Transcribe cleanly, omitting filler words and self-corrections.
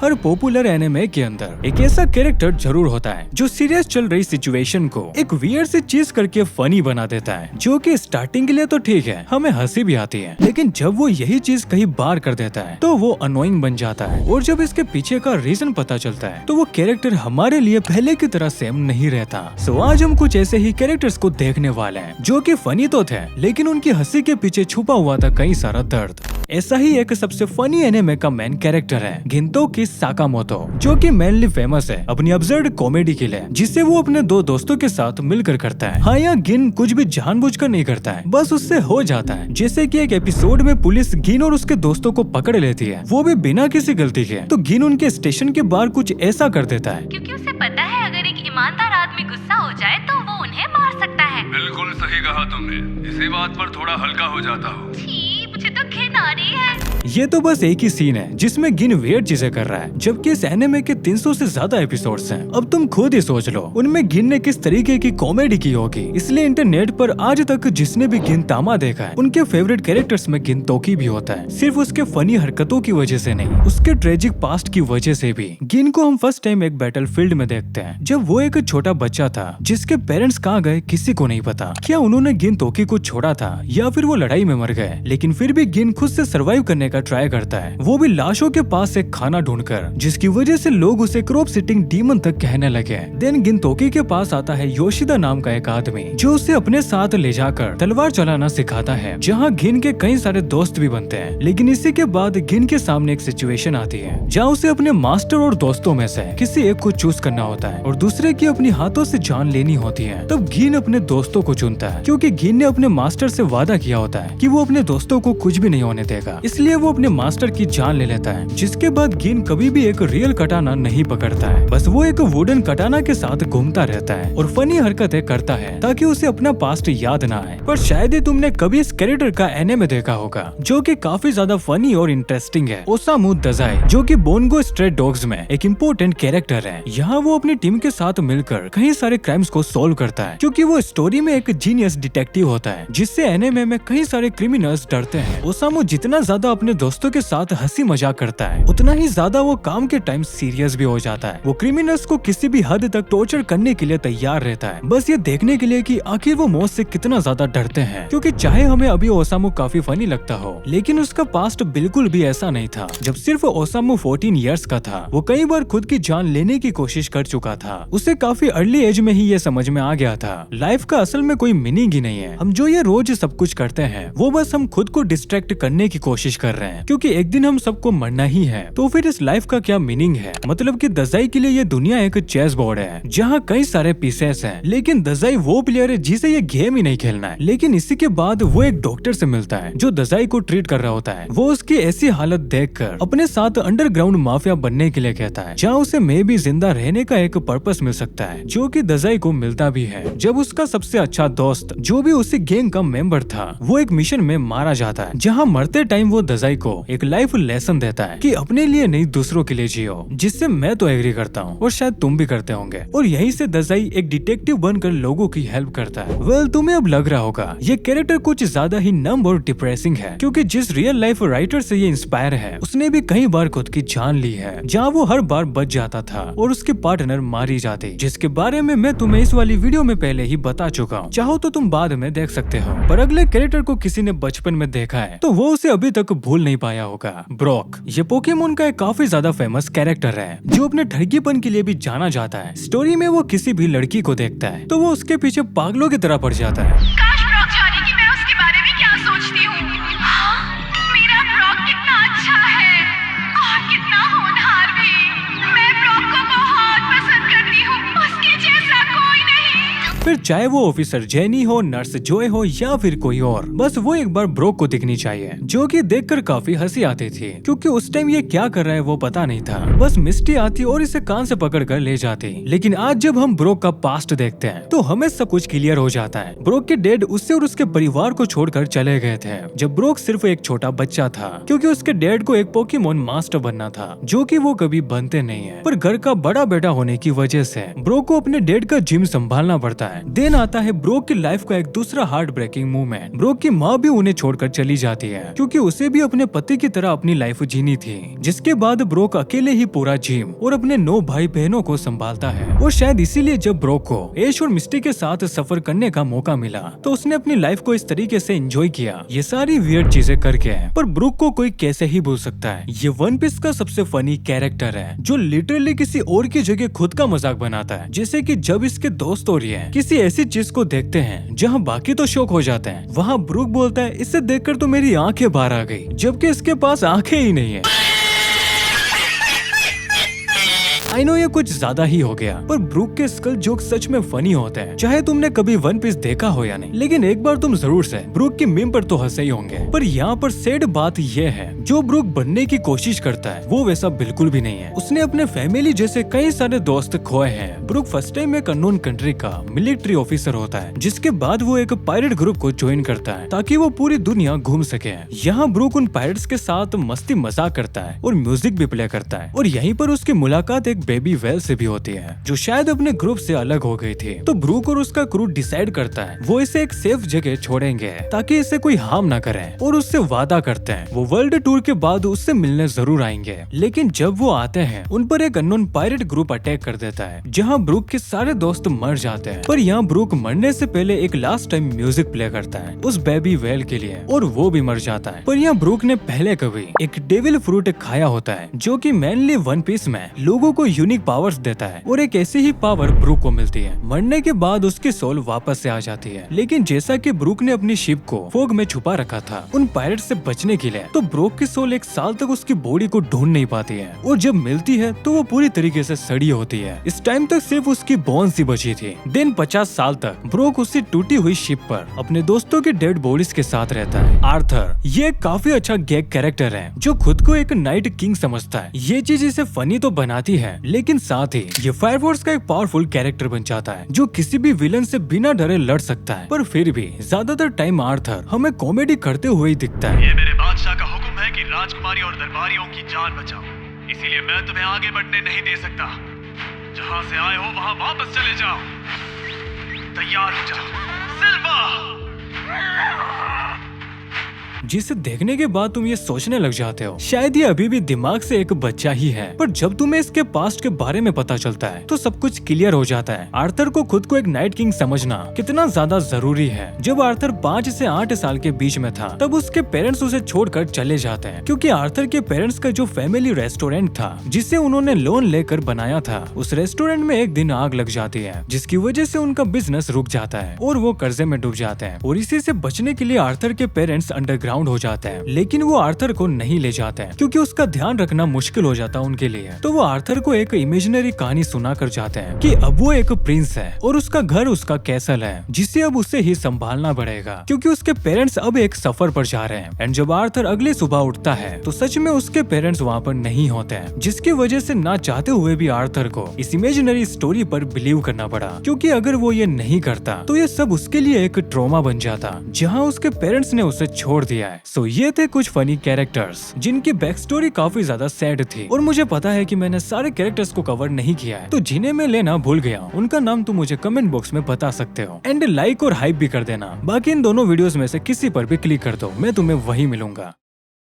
हर popular anime के अंदर एक ऐसा कैरेक्टर जरूर होता है जो सीरियस चल रही सिचुएशन को एक वियर्ड सी चीज करके फनी बना देता है, जो कि स्टार्टिंग के लिए तो ठीक है, हमें हंसी भी आती है, लेकिन जब वो यही चीज कहीं बार कर देता है तो वो अनोइंग बन जाता है। और जब इसके पीछे का रीजन पता चलता है तो वो कैरेक्टर हमारे लिए पहले की तरह सेम नहीं रहता। सो आज हम कुछ ऐसे ही कैरेक्टर्स को देखने वाले हैं जो कि फनी तो थे, लेकिन उनकी हंसी के पीछे छुपा हुआ था कई सारा दर्द। ऐसा ही एक सबसे फनी एनिमे का मेन कैरेक्टर है गिंतोकी साकामोतो, जो कि मेनली फेमस है अपनी अब्सर्ड कॉमेडी के लिए, जिसे वो अपने दो दोस्तों के साथ मिलकर करता है। हाँ, यहाँ गिन कुछ भी जानबूझकर नहीं करता है, बस उससे हो जाता है। जैसे कि एक एपिसोड में पुलिस गिन और उसके दोस्तों को पकड़ लेती है, वो भी बिना किसी गलती के, तो गिन उनके स्टेशन के बाहर कुछ ऐसा कर देता है क्योंकि उसे पता है अगर एक ईमानदार आदमी गुस्सा हो जाए तो वो उन्हें मार सकता है। बिल्कुल सही कहा तुमने, इसी बात पर थोड़ा हल्का हो जाता हूँ। छी, मुझे तो घिन आ रही है। ये तो बस एक ही सीन है जिसमें गिन वियर्ड चीजें कर रहा है, जबकि इस एनिमे के 300 से ज्यादा एपिसोड्स हैं। अब तुम खुद ही सोच लो उनमें गिन ने किस तरीके की कॉमेडी की होगी। इसलिए इंटरनेट पर आज तक जिसने भी गिनतामा देखा है उनके फेवरेट कैरेक्टर्स में गिनतोकी भी होता है, सिर्फ उसके फनी हरकतों की वजह से नहीं, उसके ट्रेजिक पास्ट की वजह से भी। गिन को हम फर्स्ट टाइम एक बैटल फील्ड में देखते हैं जब वो एक छोटा बच्चा था जिसके पेरेंट्स कहाँ गए किसी को नहीं पता। क्या उन्होंने गिनतोकी को छोड़ा था या फिर वो लड़ाई में मर गए, लेकिन फिर भी गिन खुद से सर्वाइव करने का ट्राई करता है, वो भी लाशों के पास एक खाना ढूंढकर, जिसकी वजह से लोग उसे क्रॉप सिटिंग डीमन तक कहने लगे। देन गिनतोकी के पास आता है योशिदा नाम का एक आदमी जो उसे अपने साथ ले जाकर तलवार चलाना सिखाता है, जहाँ गिन के कई सारे दोस्त भी बनते हैं। लेकिन इसी के बाद गिन के सामने एक सिचुएशन आती है जहाँ उसे अपने मास्टर और दोस्तों में से किसी एक को चूज करना होता है और दूसरे की अपनी हाथों से जान लेनी होती है। तब गिन अपने दोस्तों को चुनता है, क्योंकि गिन ने अपने मास्टर से वादा किया होता है कि वो अपने दोस्तों को कुछ भी नहीं होने देगा, इसलिए वो अपने मास्टर की जान ले लेता है। जिसके बाद गिन कभी भी एक रियल कटाना नहीं पकड़ता है, बस वो एक वुडन कटाना के साथ घूमता रहता है और फनी हरकतें करता है ताकि उसे अपना पास्ट याद ना आए। पर शायद ही तुमने कभी इस कैरेक्टर का एनिमे देखा होगा जो कि काफी ज्यादा फनी और इंटरेस्टिंग है, ओसामू दजाई, जो कि बोनगो स्ट्रे डॉग्स में एक इम्पोर्टेंट कैरेक्टर है। यहाँ वो अपनी टीम के साथ मिलकर कई सारे क्राइम्स को सोल्व करता है, क्योंकि वो स्टोरी में एक जीनियस डिटेक्टिव होता है, जिससे एनिमे में कई सारे क्रिमिनल्स डरते हैं। ओसामू जितना ज्यादा अपने दोस्तों के साथ हंसी मजाक करता है, उतना ही ज्यादा वो काम के टाइम सीरियस भी हो जाता है। वो क्रिमिनल्स को किसी भी हद तक टॉर्चर करने के लिए तैयार रहता है, बस ये देखने के लिए कि आखिर वो मौत से कितना ज्यादा डरते हैं। क्योंकि चाहे हमें अभी ओसामू काफी फनी लगता हो, लेकिन उसका पास्ट बिल्कुल भी ऐसा नहीं था। जब सिर्फ ओसामू 14 इयर्स का था, वो कई बार खुद की जान लेने की कोशिश कर चुका था। उसे काफी अर्ली एज में ही ये समझ में आ गया था लाइफ का असल में कोई मीनिंग ही नहीं है। हम जो ये रोज सब कुछ करते हैं वो बस हम खुद को डिस्ट्रैक्ट करने की कोशिश कर रहे हैं, क्योंकि एक दिन हम सबको मरना ही है। तो फिर इस लाइफ का क्या मीनिंग है? मतलब कि दजाई के लिए ये दुनिया एक चेस बोर्ड है जहाँ कई सारे पीसेस हैं, लेकिन दजाई वो प्लेयर है जिसे ये गेम ही नहीं खेलना है। लेकिन इसी के बाद वो एक डॉक्टर से मिलता है जो दजाई को ट्रीट कर रहा होता है। वो उसकी ऐसी हालत देखकर अपने साथ अंडरग्राउंड माफिया बनने के लिए कहता है, जहाँ उसे मे भी जिंदा रहने का एक पर्पस मिल सकता है, जो कि दजाई को मिलता भी है। जब उसका सबसे अच्छा दोस्त जो भी उसी गैंग का मेंबर था वो एक मिशन में मारा जाता है, जहाँ मरते टाइम वो दजाई को एक लाइफ लेसन देता है कि अपने लिए नहीं दूसरों के लिए जियो, जिससे मैं तो एग्री करता हूँ और शायद तुम भी करते होंगे। और यहीं से दजाई एक डिटेक्टिव बनकर लोगों की हेल्प करता है। वेल, तुम्हें अब लग रहा होगा ये कैरेक्टर कुछ ज्यादा ही नम और डिप्रेसिंग है, क्योंकि जिस रियल लाइफ राइटर से ये इंस्पायर है उसने भी कई बार खुद की जान ली है, जहाँ वो हर बार बच जाता था और उसके पार्टनर मारी जाती, जिसके बारे में मैं तुम्हें इस वाली वीडियो में पहले ही बता चुका हूँ। चाहो तो तुम बाद में देख सकते हो। पर अगले कैरेक्टर को किसी ने बचपन में देखा है तो वो उसे अभी तक भूल नहीं पाया होगा, ब्रॉक। ये पोकेमोन का एक काफी ज्यादा फेमस कैरेक्टर है जो अपने ठड़कीपन के लिए भी जाना जाता है। स्टोरी में वो किसी भी लड़की को देखता है तो वो उसके पीछे पागलों की तरह पड़ जाता है। काश ब्रॉक जाने कि मैं उसके बारे में क्या सोचती हूँ। हाँ, मेरा ब्रॉक कितना अच्छा है और कितना होनहार भी। मैं ब्रॉक को बहुत पसंद करती हूँ, उसके जैसा कोई नहीं। फिर चाहे वो ऑफिसर जेनी हो, नर्स जोय हो या फिर कोई और, बस वो एक बार ब्रोक को दिखनी चाहिए, जो कि देखकर काफी हंसी आती थी, क्योंकि उस टाइम ये क्या कर रहा है वो पता नहीं था। बस मिस्टी आती और इसे कान से पकड़ कर ले जाती। लेकिन आज जब हम ब्रोक का पास्ट देखते हैं तो हमें सब कुछ क्लियर हो जाता है। ब्रोक के डैड उससे और उसके परिवार को छोड़कर चले गए थे जब ब्रोक सिर्फ एक छोटा बच्चा था, क्योंकि उसके डैड को एक पोकेमोन मास्टर बनना था, जो कि वो कभी बनते नहीं है। पर घर का बड़ा बेटा होने की वजह से ब्रोक को अपने डैड का जिम संभालना पड़ता है, है। देन आता है ब्रोक की लाइफ का एक दूसरा हार्ट ब्रेकिंग मूवमेंट। ब्रोक की माँ भी उन्हें छोड़कर चली जाती है क्योंकि उसे भी अपने पति की तरह अपनी लाइफ जीनी थी। जिसके बाद ब्रोक अकेले ही पूरा जिम और अपने 9 भाई बहनों को संभालता है। और शायद इसीलिए जब ब्रोक को ऐश और मिस्टी के साथ सफर करने का मौका मिला तो उसने अपनी लाइफ को इस तरीके से एंजॉय किया, ये सारी वियर्ड चीजें करके। पर ब्रोक को कोई कैसे ही भूल सकता है। ये वन पीस का सबसे फनी कैरेक्टर है जो लिटरली किसी और की जगह खुद का मजाक बनाता है। जैसे कि जब इसके दोस्त और ये किसी ऐसी चीज को देखते हैं जहाँ बाकी तो शौक हो जाते हैं, वहाँ ब्रूक बोलता है इसे देखकर तो मेरी आंखें बाहर आ गई, जबकि इसके पास आंखें ही नहीं है। आई नो ये कुछ ज्यादा ही हो गया, पर ब्रूक के स्कल जोक सच में फनी होते हैं, चाहे तुमने कभी वन पीस देखा हो या नहीं। लेकिन एक बार तुम जरूर से ब्रूक की मीम पर तो हंसे ही होंगे। पर यहाँ पर सैड बात ये है, जो ब्रूक बनने की कोशिश करता है वो वैसा बिल्कुल भी नहीं है। उसने अपने फैमिली जैसे कई सारे दोस्त खोए हैं। ब्रूक फर्स्ट टाइम एक अननोन कंट्री का मिलिट्री ऑफिसर होता है, जिसके बाद वो एक पायरेट ग्रुप को ज्वाइन करता है ताकि वो पूरी दुनिया घूम सके। यहाँ ब्रूक उन पायरेट्स के साथ मस्ती मजाक करता है और म्यूजिक भी प्ले करता है। और यहीं पर उसकी मुलाकात एक बेबी वेल से भी होती है जो शायद अपने ग्रुप से अलग हो गई थी। तो ब्रूक और उसका क्रू डिसाइड करता है वो इसे एक सेफ जगह छोड़ेंगे ताकि इसे कोई हार्म ना करे, और उससे वादा करते हैं वो वर्ल्ड टूर के बाद उससे मिलने जरूर आएंगे। लेकिन जब वो आते हैं उन पर एक अननोन पायरेट ग्रुप अटैक कर देता है, जहाँ ब्रूक के सारे दोस्त मर जाते हैं। पर यहाँ ब्रूक मरने से पहले एक लास्ट टाइम म्यूजिक प्ले करता है उस बेबी वेल के लिए, और वो भी मर जाता है। पर यहाँ ब्रूक ने पहले कभी एक डेविल फ्रूट खाया होता है जो कि मेनली वन पीस में लोगों को यूनिक पावर्स देता है, और एक ऐसी ही पावर ब्रूक को मिलती है। मरने के बाद उसकी सोल वापस से आ जाती है। लेकिन जैसा कि ब्रूक ने अपनी शिप को फोग में छुपा रखा था उन पायरेट से बचने के लिए, तो ब्रूक की सोल 1 साल तक उसकी बॉडी को ढूंढ नहीं पाती है, और जब मिलती है तो वो पूरी तरीके से सड़ी होती है। इस टाइम तक सिर्फ उसकी बोन्स ही बची थी। दिन 50 साल तक ब्रूक उसी टूटी हुई शिप पर अपने दोस्तों के डेड बॉडीज के साथ रहता है। आर्थर ये काफी अच्छा गैग कैरेक्टर है जो खुद को एक नाइट किंग समझता है। ये चीज इसे फनी तो बनाती है, लेकिन साथ ही ये फायर फोर्स का एक पावरफुल कैरेक्टर बन जाता है जो किसी भी विलन से बिना डरे लड़ सकता है। पर फिर भी ज्यादातर टाइम आर्थर हमें कॉमेडी करते हुए ही दिखता है। ये मेरे बादशाह का हुक्म है कि राजकुमारी और दरबारियों की जान बचाओ, इसीलिए मैं तुम्हें आगे बढ़ने नहीं दे सकता। जहाँ से आए हो वहाँ वापस चले जाओ। तैयार हो जाओ सिल्वा। जिसे देखने के बाद तुम ये सोचने लग जाते हो शायद ये अभी भी दिमाग से एक बच्चा ही है। पर जब तुम्हें इसके पास्ट के बारे में पता चलता है तो सब कुछ क्लियर हो जाता है। आर्थर को खुद को एक नाइट किंग समझना कितना ज्यादा जरूरी है। जब आर्थर 5 से 8 साल के बीच में था तब उसके पेरेंट्स उसे छोड़कर चले जाते हैं, क्योंकि आर्थर के पेरेंट्स का जो फैमिली रेस्टोरेंट था जिसे उन्होंने लोन लेकर बनाया था, उस रेस्टोरेंट में एक दिन आग लग जाती है, जिसकी वजह से उनका बिजनेस रुक जाता है और वो कर्जे में डूब जाते हैं। और इसी से बचने के लिए आर्थर के पेरेंट्स अंडरग्राउंड हो जाते हैं, लेकिन वो आर्थर को नहीं ले जाते हैं क्योंकि उसका ध्यान रखना मुश्किल हो जाता उनके लिए। तो वो आर्थर को एक इमेजिनरी कहानी सुना कर जाते हैं कि अब वो एक प्रिंस है और उसका घर उसका कैसल है, जिसे अब उसे ही संभालना पड़ेगा क्योंकि उसके पेरेंट्स अब एक सफर पर जा रहे हैं। एंड जब आर्थर अगली सुबह उठता है तो सच में उसके पेरेंट्स वहाँ पर नहीं होते हैं, जिसकी वजह से ना चाहते हुए भी आर्थर को इस इमेजिनरी स्टोरी पर बिलीव करना पड़ा, क्योंकि अगर वो ये नहीं करता तो ये सब उसके लिए एक ट्रॉमा बन जाता जहाँ उसके पेरेंट्स ने उसे छोड़ दिया है। सो ये थे कुछ फनी कैरेक्टर्स जिनकी बैक स्टोरी काफी ज्यादा सैड थी, और मुझे पता है कि मैंने सारे कैरेक्टर्स को कवर नहीं किया है, तो जिन्हें मैं लेना भूल गया उनका नाम तुम मुझे कमेंट बॉक्स में बता सकते हो। एंड लाइक और हाइप भी कर देना। बाकी इन दोनों वीडियोस में से किसी पर भी क्लिक कर दो, मैं तुम्हें वही मिलूंगा।